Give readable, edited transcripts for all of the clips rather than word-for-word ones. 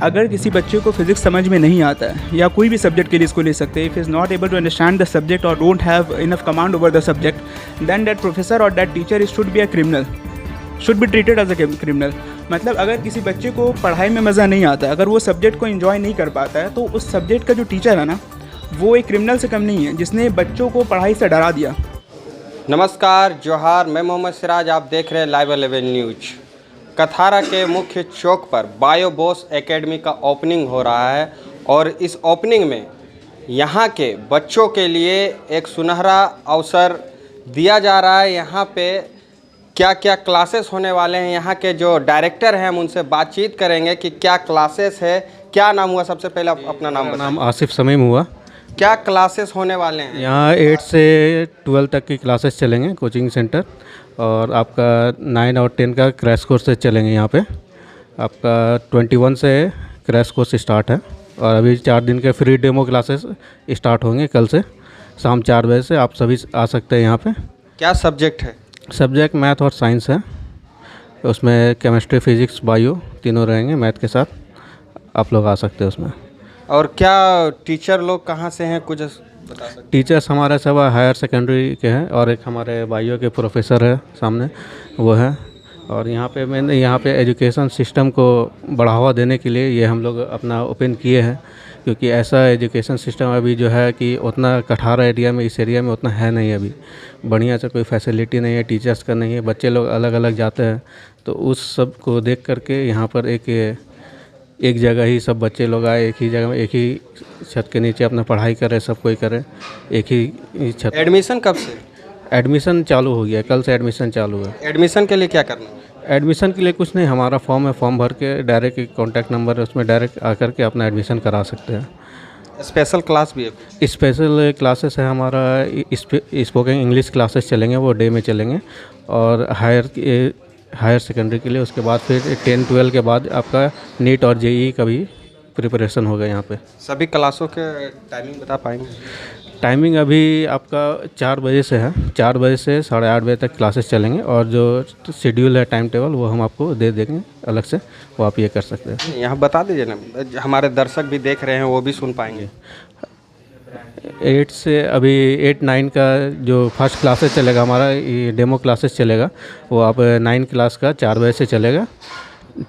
अगर किसी बच्चे को फिज़िक्स समझ में नहीं आता है या कोई भी सब्जेक्ट के लिए इसको ले सकते हैं, if is not able to understand the subject और don't have enough command over the subject, then that professor और that teacher should be a criminal, should be treated as a criminal. मतलब अगर किसी बच्चे को पढ़ाई में मज़ा नहीं आता, अगर वो सब्जेक्ट को इन्जॉय नहीं कर पाता है, तो उस सब्जेक्ट का जो टीचर है ना, वो एक क्रिमिनल से कम नहीं है जिसने बच्चों को पढ़ाई से डरा दिया। नमस्कार, जोहार, मैं मोहम्मद सिराज, आप देख रहे हैं लाइव 11 न्यूज। कथारा के मुख्य चौक पर बायोबॉस एकेडमी का ओपनिंग हो रहा है और इस ओपनिंग में यहाँ के बच्चों के लिए एक सुनहरा अवसर दिया जा रहा है। यहाँ पे क्या क्या क्लासेस होने वाले हैं, यहाँ के जो डायरेक्टर हैं हम उनसे बातचीत करेंगे कि क्या क्लासेस है, क्या नाम हुआ। सबसे पहले अपना नाम बताएं। नाम आसिफ समीम हुआ। क्या क्लासेस होने वाले हैं? यहाँ 8 से 12 तक की क्लासेस चलेंगे कोचिंग सेंटर, और आपका 9 और 10 का क्रैश कोर्स चलेंगे। यहाँ पे आपका 21 से क्रैश कोर्स स्टार्ट है और अभी 4 दिन के फ्री डेमो क्लासेस स्टार्ट होंगे कल से शाम 4 बजे से। आप सभी आ सकते हैं यहाँ पे। क्या सब्जेक्ट है? सब्जेक्ट मैथ और साइंस है, उसमें केमिस्ट्री, फिज़िक्स, बायो तीनों रहेंगे मैथ के साथ। आप लोग आ सकते हैं उसमें। और क्या टीचर लोग कहाँ से हैं, कुछ बता सकते? टीचर्स हमारे सब हायर सेकेंडरी के हैं और एक हमारे बायो के प्रोफेसर है सामने, वो है। और यहाँ पे एजुकेशन सिस्टम को बढ़ावा देने के लिए ये हम लोग अपना ओपन किए हैं, क्योंकि ऐसा एजुकेशन सिस्टम अभी जो है कि उतना कठारा एरिया में, इस एरिया में उतना है नहीं अभी। बढ़िया से कोई फैसिलिटी नहीं है, टीचर्स का नहीं है, बच्चे लोग अलग अलग जाते हैं। तो उस सब को देख करके यहाँ पर एक जगह ही सब बच्चे लोग आए, एक ही जगह में, एक ही छत के नीचे अपना पढ़ाई करे, सब कोई करे एक ही छत। एडमिशन कब से? एडमिशन चालू हो गया, कल से एडमिशन चालू है। एडमिशन के लिए क्या करना है? एडमिशन के लिए कुछ नहीं, हमारा फॉर्म है, फॉर्म भर के डायरेक्ट एक कॉन्टैक्ट नंबर है, उसमें डायरेक्ट आकर के अपना एडमिशन करा सकते हैं। स्पेशल क्लास भी है? स्पेशल क्लासेस है हमारा, स्पोकन इंग्लिश क्लासेस चलेंगे, वो डे में चलेंगे। और हायर सेकेंडरी के लिए उसके बाद फिर 10-12 के बाद आपका नीट और जेईई का भी प्रिपरेशन होगा यहाँ पे। सभी क्लासों के टाइमिंग बता पाएंगे? टाइमिंग अभी आपका 4 बजे से है, 4 बजे से 8:30 बजे तक क्लासेस चलेंगे। और जो शेड्यूल है, टाइम टेबल, वो हम आपको दे देंगे अलग से, वो आप ये कर सकते हैं। यहाँ बता दीजिए ना, हमारे दर्शक भी देख रहे हैं, वो भी सुन पाएंगे। 8 से अभी 8-9 का जो फर्स्ट क्लासेस चलेगा हमारा, ये डेमो क्लासेस चलेगा, वो आप 9 क्लास का 4 बजे से चलेगा।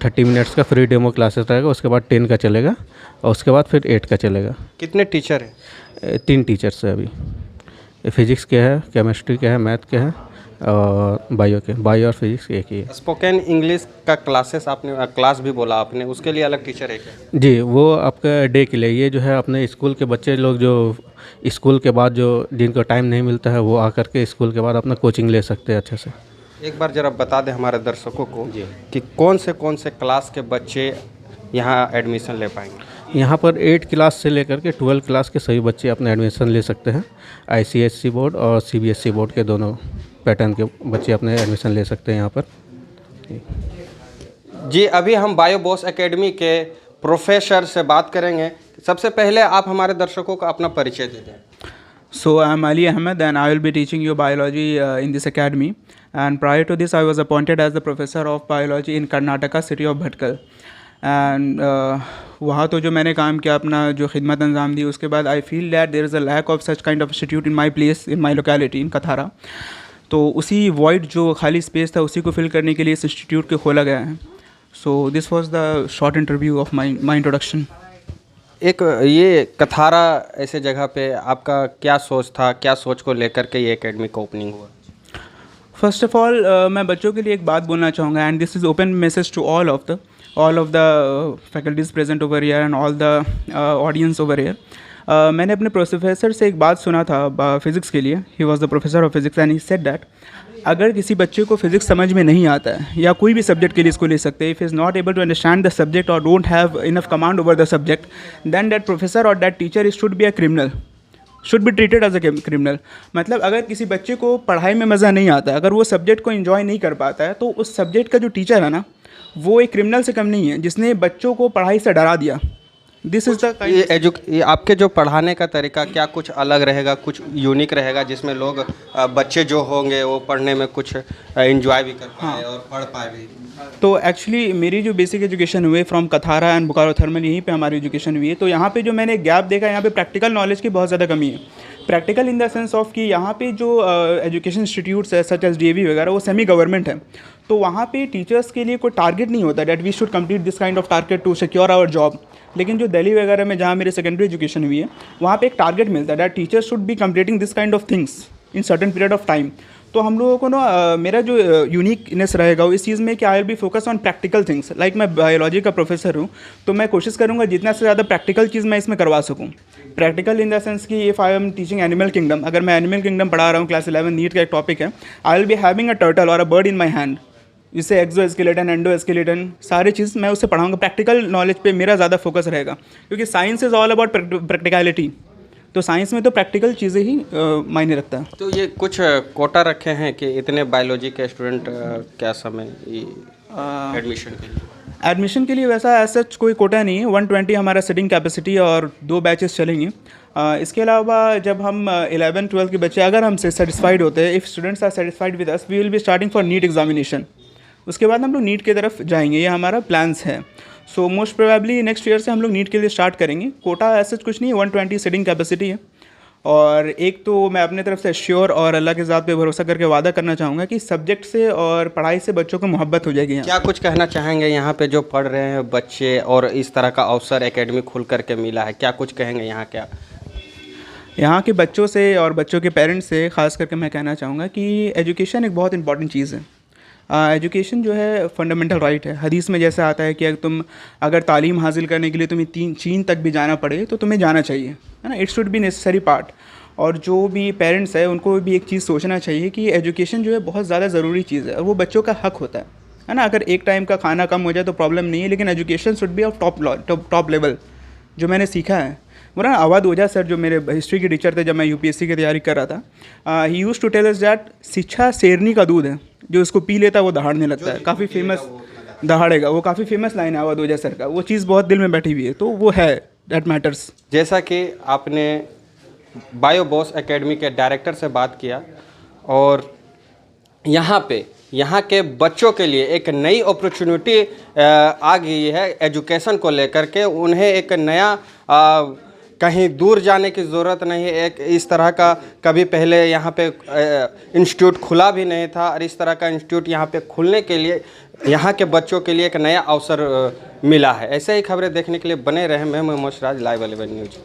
30 मिनट्स का फ्री डेमो क्लासेस रहेगा। उसके बाद 10 का चलेगा और उसके बाद फिर 8 का चलेगा। कितने टीचर हैं? 3 टीचर्स है अभी। फिज़िक्स के है, केमिस्ट्री के है, मैथ के है और बायो और फिज़िक्स एक ही है। स्पोकन इंग्लिश का क्लासेस आपने क्लास भी बोला आपने, उसके लिए अलग टीचर है क्या? जी, वो आपका डे के लिए, ये जो है अपने स्कूल के बच्चे लोग जो स्कूल के बाद जो जिनको टाइम नहीं मिलता है, वो आकर के स्कूल के बाद अपना कोचिंग ले सकते हैं अच्छे से। एक बार ज़रा बता दें हमारे दर्शकों को कि कौन से क्लास के बच्चे यहाँ एडमिशन ले पाएंगे? यहाँ पर 8 क्लास से लेकर के 12 क्लास के सभी बच्चे अपने एडमिशन ले सकते हैं। ICSE बोर्ड और CBSE बोर्ड के दोनों पैटर्न के बच्चे अपने एडमिशन ले सकते हैं यहाँ पर। जी, अभी हम बायोबॉस एकेडमी के प्रोफेसर से बात करेंगे। सबसे पहले आप हमारे दर्शकों को अपना परिचय दे दें। So I'm Ali Ahmed and I will be teaching you biology in this academy. And prior to this, I was appointed as the professor of biology in Karnataka, city of Bhatkal. And वहाँ तो जो मैंने काम किया, अपना जो खिदमत अंजाम दी, उसके बाद I feel that there is a lack of such kind of institute in my place, in my locality, in Kathara. तो उसी void जो खाली space था, उसी को fill करने के लिए इस institute को खोला गया है। So this was the short interview of my introduction. एक ये कथारा ऐसे जगह पे आपका क्या सोच था, क्या सोच को लेकर के ये एकेडमी का ओपनिंग हुआ? फर्स्ट ऑफ ऑल मैं बच्चों के लिए एक बात बोलना चाहूँगा, and this is open message to all of the faculties present over here and all the audience over here. मैंने अपने प्रोफेसर से एक बात सुना था फिज़िक्स के लिए। He was the professor of physics and he said that अगर किसी बच्चे को फिज़िक्स समझ में नहीं आता है या कोई भी सब्जेक्ट के लिए इसको ले सकते हैं, if is not able to understand the subject और don't have enough command over the subject, then that professor और that teacher should be a criminal, should be treated as a criminal. मतलब अगर किसी बच्चे को पढ़ाई में मज़ा नहीं आता, अगर वो सब्जेक्ट को इन्जॉय नहीं कर पाता है, तो उस सब्जेक्ट का जो टीचर है ना, वो एक क्रिमिनल से कम नहीं है जिसने बच्चों को पढ़ाई से डरा दिया। दिस इज़ द ये आपके जो पढ़ाने का तरीका क्या कुछ अलग रहेगा, कुछ यूनिक रहेगा, जिसमें लोग बच्चे जो होंगे वो पढ़ने में कुछ एंजॉय भी कर पाए और पढ़ पाए भी? तो एक्चुअली मेरी जो बेसिक एजुकेशन हुई from Kathara and Bokaro thermal, यहीं पे हमारी एजुकेशन हुई है। तो यहाँ पे जो मैंने गैप देखा, यहाँ पे प्रैक्टिकल नॉलेज की बहुत ज़्यादा कमी है। Practical in the sense of कि यहाँ पे जो एजुकेशन इंस्टीट्यूट्स है सच एज DAV वगैरह, वो सेमी गवर्नमेंट है। तो वहाँ पे टीचर्स के लिए कोई टारगेट नहीं होता that we should complete this kind of target to secure our job. लेकिन जो दिल्ली वगैरह में जहाँ मेरी सेकेंडरी एजुकेशन हुई है, वहाँ पे एक टारगेट मिलता है that teachers should be completing this kind of things in certain period of time. तो हम लोगों को ना मेरा जो यूनिकनेस रहेगा वो इस चीज़ में कि आई will B focus on practical things. Like मैं बायोलॉजी का प्रोफेसर हूँ, तो मैं कोशिश करूँगा जितना से ज़्यादा प्रैक्टिकल चीज़ मैं इसमें करवा सकूँ। प्रैक्टिकल इन द सेंस कि if I am teaching animal kingdom, अगर मैं एनिमल किंगडम पढ़ा रहा हूँ क्लास 11 नीट का एक टॉपिक है, I will be having a turtle और a bird in my hand, जिससे एक्सोस्केलेटन, एंडोस्केलेटन सारी चीज़ मैं उससे पढ़ाऊँगा। प्रैक्टिकल नॉलेज पे मेरा ज़्यादा फोकस रहेगा, क्योंकि science is all about practicality. तो साइंस में तो प्रैक्टिकल चीज़ें ही मायने रखता है। तो ये कुछ कोटा रखे हैं कि इतने बायोलॉजी के स्टूडेंट क्या समय एडमिशन के लिए? एडमिशन के लिए वैसा ऐसा कोई कोटा नहीं है। 120 हमारा सिटिंग कैपेसिटी और 2 बैचेस चलेंगे। इसके अलावा जब हम 11-12 के बच्चे अगर हमसे सेटिस्फाइड होते हैं, if students are satisfied with us, we will be starting for NEET examination. उसके बाद हम लोग नीट की तरफ जाएंगे, ये हमारा प्लान्स है। So most probably next year से हम लोग नीट के लिए स्टार्ट करेंगे। कोटा ऐसा कुछ नहीं है, 120 सिटिंग कैपेसिटी है। और एक तो मैं अपने तरफ से श्योर और अल्लाह के ज़ात पे भरोसा करके वादा करना चाहूँगा कि सब्जेक्ट से और पढ़ाई से बच्चों को मोहब्बत हो जाएगी। क्या कुछ कहना चाहेंगे यहाँ पे जो पढ़ रहे हैं बच्चे और इस तरह का अवसर एकेडमी खुल करके मिला है, क्या कुछ कहेंगे यहाँ? क्या यहाँ के बच्चों से और बच्चों के पेरेंट्स से ख़ास करके मैं कहना चाहूँगा कि एजुकेशन एक बहुत इंपॉर्टेंट चीज़ है। एजुकेशन जो है फंडामेंटल राइट है। हदीस में जैसा आता है कि अगर तालीम हासिल करने के लिए तुम्हें चीन तक भी जाना पड़े तो तुम्हें जाना चाहिए, है ना। It should be necessary part. और जो भी पेरेंट्स है उनको भी एक चीज़ सोचना चाहिए कि एजुकेशन जो है बहुत ज़्यादा ज़रूरी चीज़ है और वो बच्चों का हक होता है ना। अगर एक टाइम का खाना कम हो जाए तो प्रॉब्लम नहीं है, लेकिन education should be of top level. जो मैंने सीखा है वो ना, अवध ओझा सर जो मेरे हिस्ट्री के टीचर थे जब मैं UPSC की तैयारी कर रहा था, he used to tell us that शिक्षा शेरनी का दूध है, जो उसको पी लेता है वो दहाड़ने लगता है। काफ़ी फेमस दहाड़ेगा, वो काफ़ी फेमस लाइन है अवध ओझा सर का। वो चीज़ बहुत दिल में बैठी हुई है, तो वो है दैट मैटर्स। जैसा कि आपने बायोबॉस एकेडमी के डायरेक्टर से बात किया और यहाँ के बच्चों के लिए एक नई अपॉर्चुनिटी आ गई है एजुकेशन को लेकर के। उन्हें एक नया कहीं दूर जाने की ज़रूरत नहीं है। एक इस तरह का कभी पहले यहाँ पे इंस्टीट्यूट खुला भी नहीं था और इस तरह का इंस्टीट्यूट यहाँ पे खुलने के लिए यहाँ के बच्चों के लिए एक नया अवसर मिला है। ऐसे ही खबरें देखने के लिए बने रहे। मैं मोहम्मद सिराज, लाइव 11 न्यूज़।